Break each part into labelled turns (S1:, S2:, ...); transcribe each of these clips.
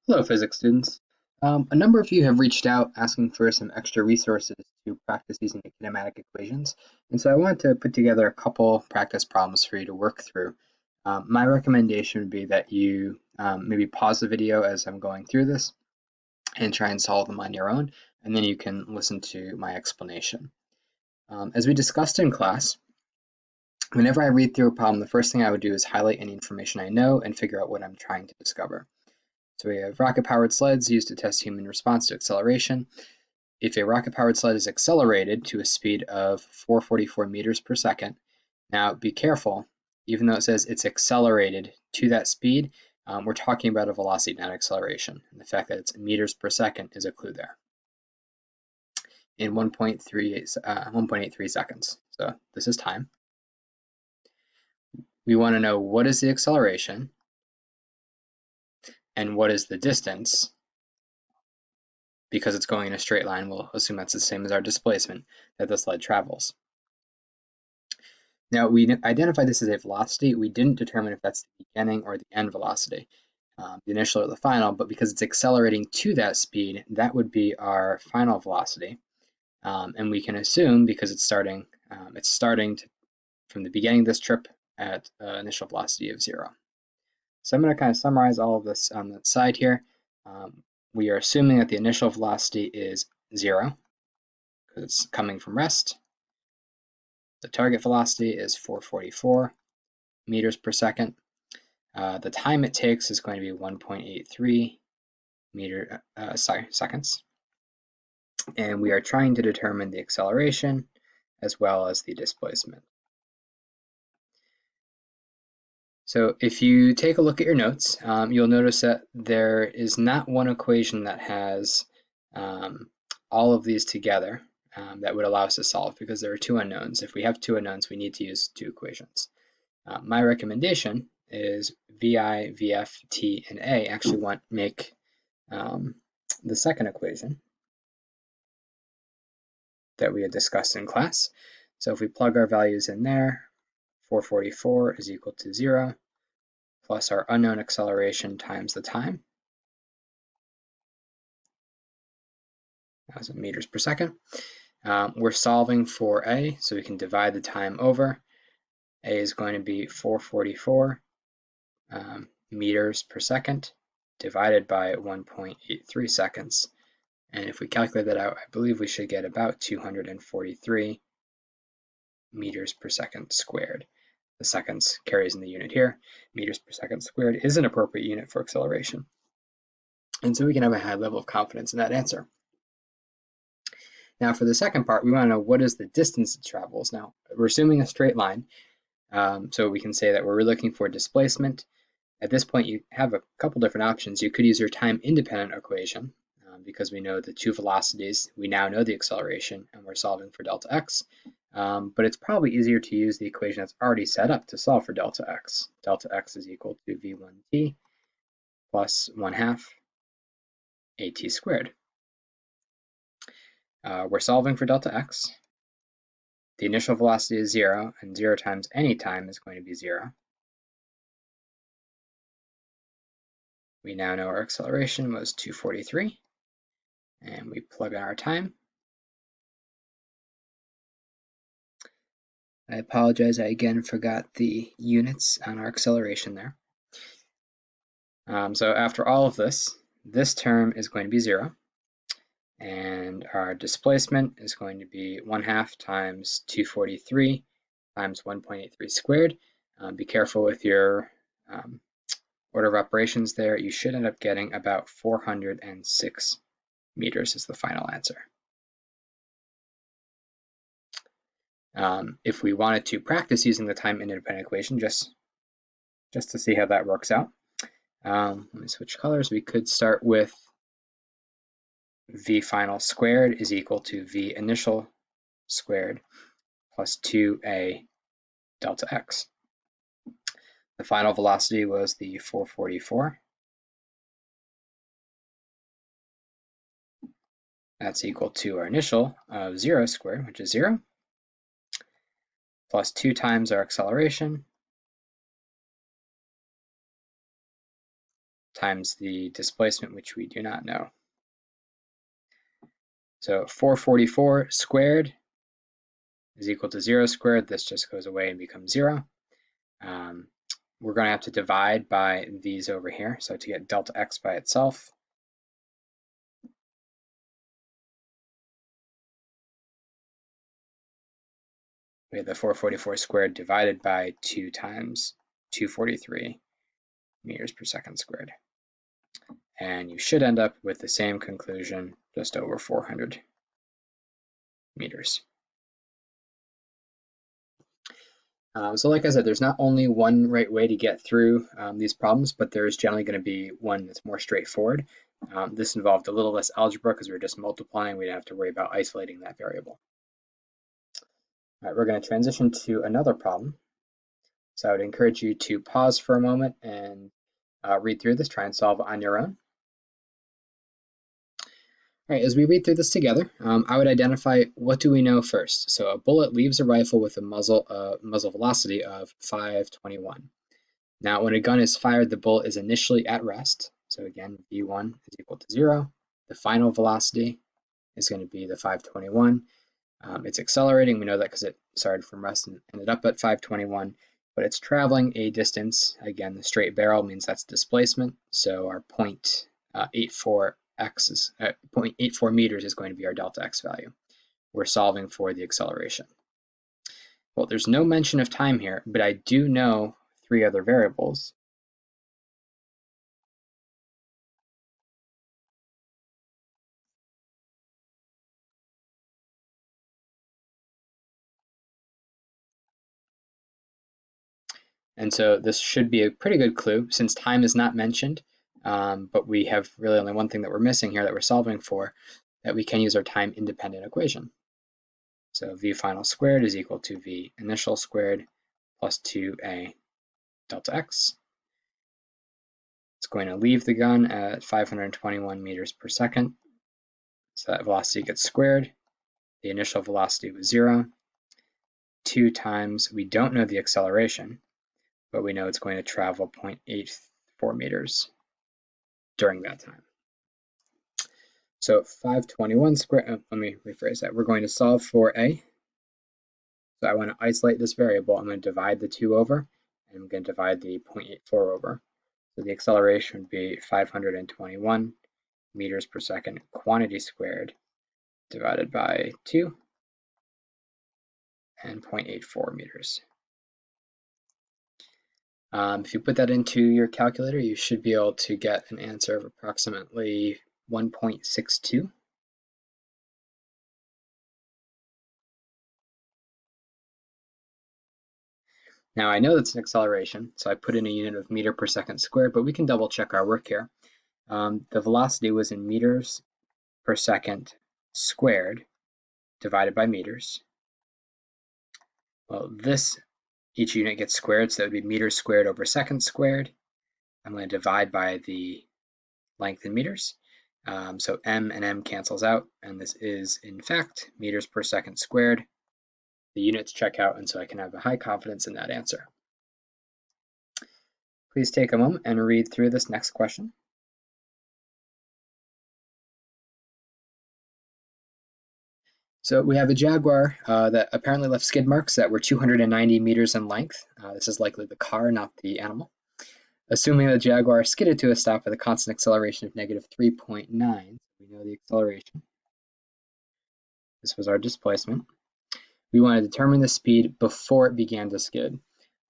S1: Hello, physics students. A number of you have reached out asking for some extra resources to practice using the kinematic equations, and so I wanted to put together a couple practice problems for you to work through. My recommendation would be that you maybe pause the video as I'm going through this and try and solve them on your own, and then you can listen to my explanation. As we discussed in class, whenever I read through a problem, the first thing I would do is highlight any information I know and figure out what I'm trying to discover. So we have rocket-powered sleds used to test human response to acceleration. If a rocket-powered sled is accelerated to a speed of 444 meters per second, now be careful, even though it says it's accelerated to that speed, we're talking about a velocity, not acceleration. And the fact that it's meters per second is a clue there. In 1.83 seconds. So this is time. We want to know what is the acceleration and what is the distance. Because it's going in a straight line, we'll assume that's the same as our displacement that the sled travels. Now, we identify this as a velocity. We didn't determine if that's the beginning or the end velocity, the initial or the final, but because it's accelerating to that speed, that would be our final velocity. And we can assume, because it's starting from the beginning of this trip at initial velocity of 0. So I'm going to kind of summarize all of this on the side here. We are assuming that the initial velocity is 0 because it's coming from rest. The target velocity is 444 meters per second. The time it takes is going to be 1.83 seconds. And we are trying to determine the acceleration as well as the displacement. So if you take a look at your notes, you'll notice that there is not one equation that has all of these together that would allow us to solve, because there are two unknowns. If we have two unknowns, we need to use two equations. My recommendation is VI, VF, T, and A actually make the second equation that we had discussed in class. So if we plug our values in there, 444 is equal to 0, plus our unknown acceleration times the time. That's in meters per second. We're solving for A, so we can divide the time over. A is going to be 444 meters per second divided by 1.83 seconds. And if we calculate that out, I believe we should get about 243 meters per second squared. The seconds carries in the unit here. Meters per second squared is an appropriate unit for acceleration. And so we can have a high level of confidence in that answer. Now for the second part, we want to know what is the distance it travels. Now we're assuming a straight line, so we can say that we're looking for displacement. At this point, you have a couple different options. You could use your time independent equation because we know the two velocities. We now know the acceleration, and we're solving for delta x. But it's probably easier to use the equation that's already set up to solve for delta x. Delta x is equal to v1t plus 1/2 at squared. We're solving for delta x. The initial velocity is 0, and 0 times any time is going to be 0. We now know our acceleration was 243, and we plug in our time. I apologize, I again forgot the units on our acceleration there. So after all of this term is going to be 0, and our displacement is going to be 1/2 times 243 times 1.83 squared. Be careful with your order of operations there. You should end up getting about 406 meters as the final answer. If we wanted to practice using the time independent equation, just to see how that works out, let me switch colors. We could start with V final squared is equal to V initial squared plus 2a delta x. The final velocity was the 444. That's equal to our initial of 0 squared, which is 0, plus 2 times our acceleration times the displacement, which we do not know. So 444 squared is equal to 0 squared. This just goes away and becomes 0. We're going to have to divide by these over here. So to get delta x by itself, we have the 444 squared divided by 2 times 243 meters per second squared. And you should end up with the same conclusion, just over 400 meters. So like I said, there's not only one right way to get through these problems, but there's generally going to be one that's more straightforward. This involved a little less algebra because we were just multiplying. We didn't have to worry about isolating that variable. All right, we're going to transition to another problem. So I would encourage you to pause for a moment and read through this, try and solve it on your own. All right, as we read through this together, I would identify what do we know first. So a bullet leaves a rifle with a muzzle velocity of 521. Now, when a gun is fired, the bullet is initially at rest. So again, v1 is equal to 0. The final velocity is going to be the 521. It's accelerating. We know that because it started from rest and ended up at 521. But it's traveling a distance. Again, the straight barrel means that's displacement. So our 0.84 meters is going to be our delta x value. We're solving for the acceleration. Well, there's no mention of time here, but I do know 3 other variables. And so this should be a pretty good clue since time is not mentioned, but we have really only one thing that we're missing here that we're solving for, that we can use our time independent equation. So v final squared is equal to v initial squared plus 2a delta x. It's going to leave the gun at 521 meters per second. So that velocity gets squared. The initial velocity was 0. 2 times, we don't know the acceleration, but we know it's going to travel 0.84 meters during that time. So 521 squared, let me rephrase that. We're going to solve for a. So I want to isolate this variable. I'm going to divide the 2 over, and I'm going to divide the 0.84 over. So the acceleration would be 521 meters per second quantity squared divided by 2 and 0.84 meters. If you put that into your calculator, you should be able to get an answer of approximately 1.62. Now I know that's an acceleration, so I put in a unit of meter per second squared, but we can double check our work here. The velocity was in meters per second squared divided by meters. Well, each unit gets squared, so that would be meters squared over seconds squared. I'm going to divide by the length in meters. So m and m cancels out, and this is, in fact, meters per second squared. The units check out, and so I can have a high confidence in that answer. Please take a moment and read through this next question. So we have a Jaguar that apparently left skid marks that were 290 meters in length. This is likely the car, not the animal. Assuming the Jaguar skidded to a stop with a constant acceleration of negative 3.9, we know the acceleration. This was our displacement. We want to determine the speed before it began to skid.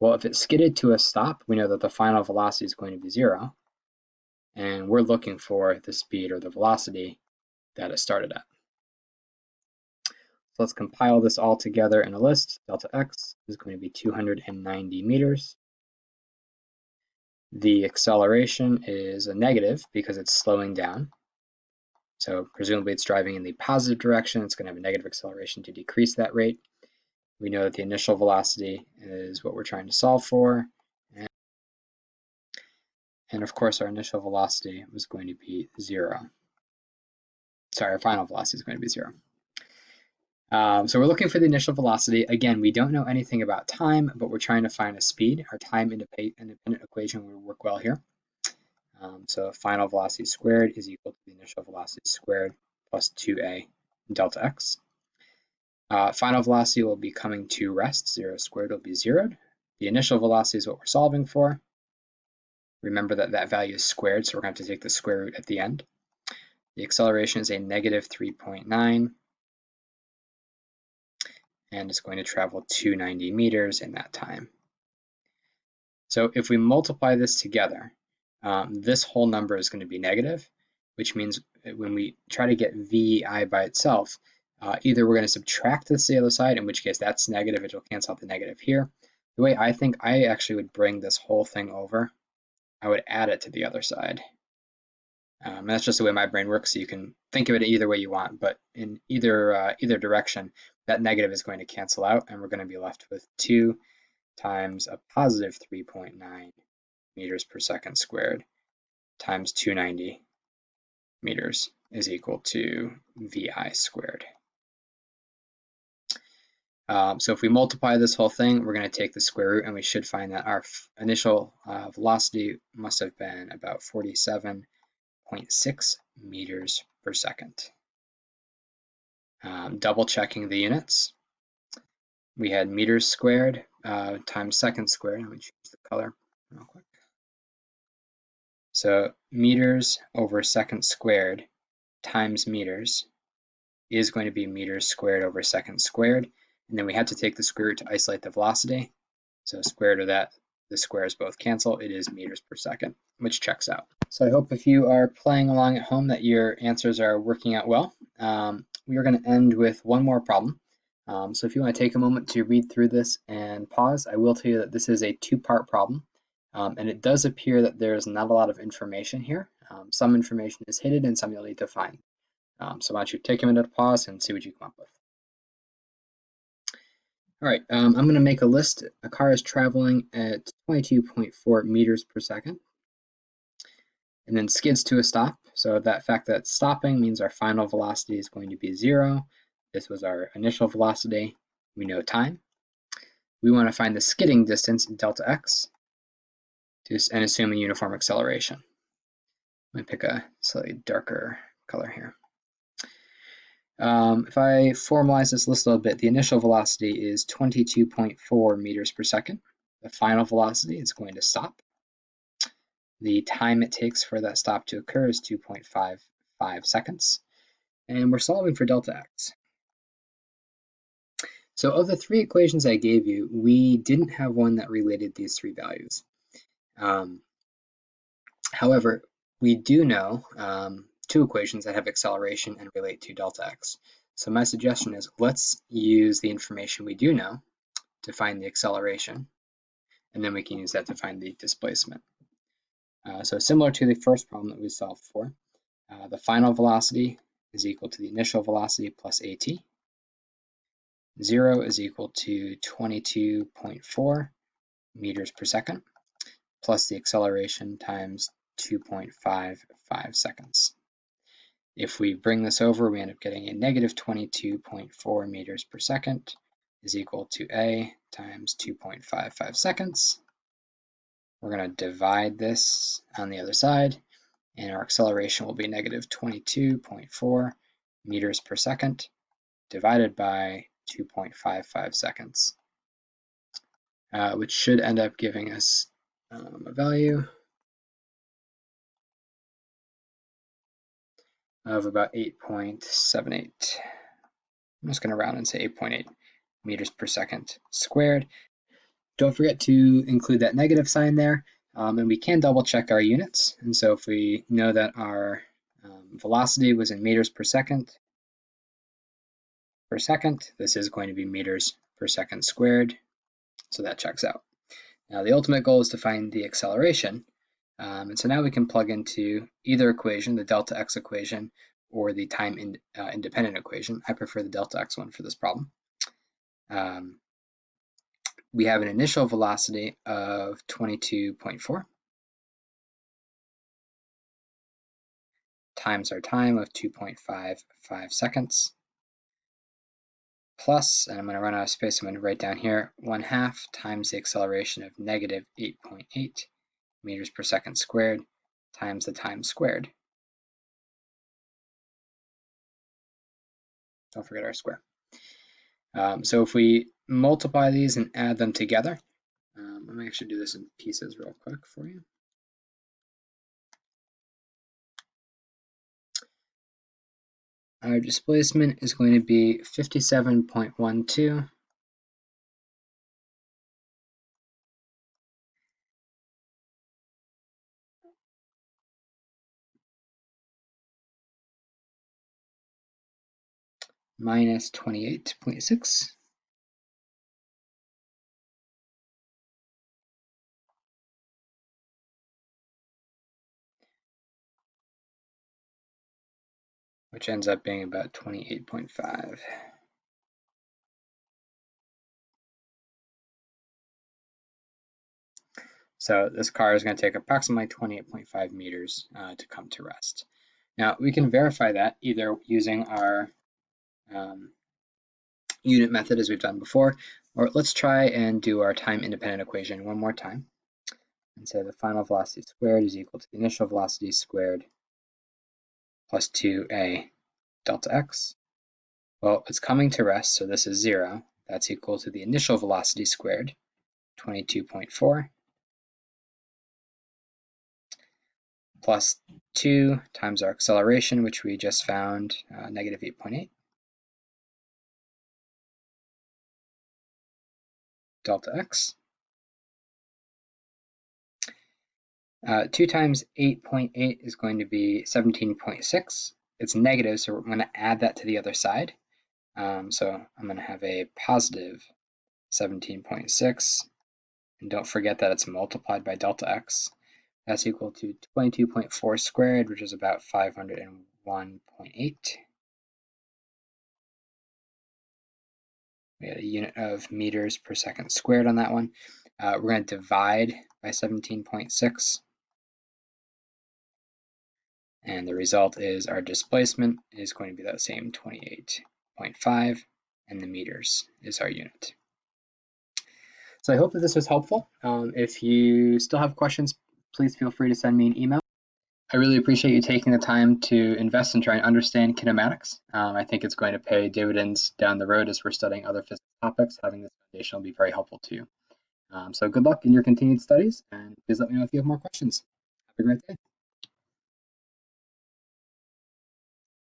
S1: Well, if it skidded to a stop, we know that the final velocity is going to be 0. And we're looking for the speed or the velocity that it started at. So let's compile this all together in a list. Delta x is going to be 290 meters. The acceleration is a negative because it's slowing down. So presumably it's driving in the positive direction. It's going to have a negative acceleration to decrease that rate. We know that the initial velocity is what we're trying to solve for. And of course, our initial velocity was going to be 0. Sorry, our final velocity is going to be 0. So we're looking for the initial velocity. Again, we don't know anything about time, but we're trying to find a speed. Our time independent equation will work well here. So final velocity squared is equal to the initial velocity squared plus 2a delta x. Final velocity will be coming to rest. 0 squared will be zeroed. The initial velocity is what we're solving for. Remember that that value is squared, so we're going to have to take the square root at the end. The acceleration is a negative 3.9, and it's going to travel 290 meters in that time. So if we multiply this together, this whole number is going to be negative, which means when we try to get VI by itself, either we're going to subtract this to the other side, in which case that's negative, it will cancel out the negative here. The way I think I actually would bring this whole thing over, I would add it to the other side. That's just the way my brain works, so you can think of it either way you want, but in either direction, that negative is going to cancel out, and we're going to be left with 2 times a positive 3.9 meters per second squared times 290 meters is equal to VI squared. So if we multiply this whole thing, we're going to take the square root, and we should find that our initial velocity must have been about 47.6 meters per second. Double checking the units. We had meters squared times seconds squared. I'm going to change the color real quick. So meters over seconds squared times meters is going to be meters squared over seconds squared. And then we had to take the square root to isolate the velocity. So square root of that, the squares both cancel. It is meters per second, which checks out. So I hope if you are playing along at home that your answers are working out well. We are going to end with one more problem. So if you want to take a moment to read through this and pause, I will tell you that this is a two-part problem. And it does appear that there's not a lot of information here. Some information is hidden and some you'll need to find. So why don't you take a minute to pause and see what you come up with. All right, I'm going to make a list. A car is traveling at 22.4 meters per second and then skids to a stop. So that fact that it's stopping means our final velocity is going to be 0. This was our initial velocity. We know time. We want to find the skidding distance, delta x, and assume a uniform acceleration. Let me pick a slightly darker color here. If I formalize this list a little bit, the initial velocity is 22.4 meters per second. The final velocity is going to stop. The time it takes for that stop to occur is 2.55 seconds. And we're solving for delta x. So of the three equations I gave you, we didn't have one that related these three values. However, we do know two equations that have acceleration and relate to delta x. So my suggestion is let's use the information we do know to find the acceleration, and then we can use that to find the displacement. So similar to the first problem that we solved for, the final velocity is equal to the initial velocity plus at. 0 is equal to 22.4 meters per second plus the acceleration times 2.55 seconds. If we bring this over, we end up getting a negative 22.4 meters per second is equal to a times 2.55 seconds. We're going to divide this on the other side, and our acceleration will be negative 22.4 meters per second divided by 2.55 seconds, which should end up giving us a value of about 8.78. I'm just going to round and say 8.8 meters per second squared. Don't forget to include that negative sign there, and we can double check our units. And so if we know that our velocity was in meters per second, this is going to be meters per second squared, so that checks out. Now the ultimate goal is to find the acceleration, and so now we can plug into either equation, the delta x equation, or the time independent equation. I prefer the delta x one for this problem. We have an initial velocity of 22.4 times our time of 2.55 seconds plus, and I'm going to run out of space, I'm going to write down here, 1/2 times the acceleration of negative 8.8 meters per second squared times the time squared. Don't forget our square. So if we multiply these and add them together, let me actually do this in pieces real quick for you. Our displacement is going to be 57.12 minus 28.6. Which ends up being about 28.5. So this car is going to take approximately 28.5 meters to come to rest. Now we can verify that either using our unit method as we've done before, or let's try and do our time independent equation one more time and say the final velocity squared is equal to the initial velocity squared plus 2a delta x. Well, it's coming to rest, so this is 0. That's equal to the initial velocity squared, 22.4, plus 2 times our acceleration, which we just found, negative 8.8, delta x. 2 times 8.8 is going to be 17.6. It's negative, so we're going to add that to the other side. So I'm going to have a positive 17.6. And don't forget that it's multiplied by delta x. That's equal to 22.4 squared, which is about 501.8. We had a unit of meters per second squared on that one. We're going to divide by 17.6. And the result is our displacement is going to be that same 28.5, and the meters is our unit. So I hope that this was helpful. If you still have questions, please feel free to send me an email. I really appreciate you taking the time to invest and try and understand kinematics. I think it's going to pay dividends down the road as we're studying other physics topics. Having this foundation will be very helpful to you. So good luck in your continued studies, and please let me know if you have more questions. Have a great day.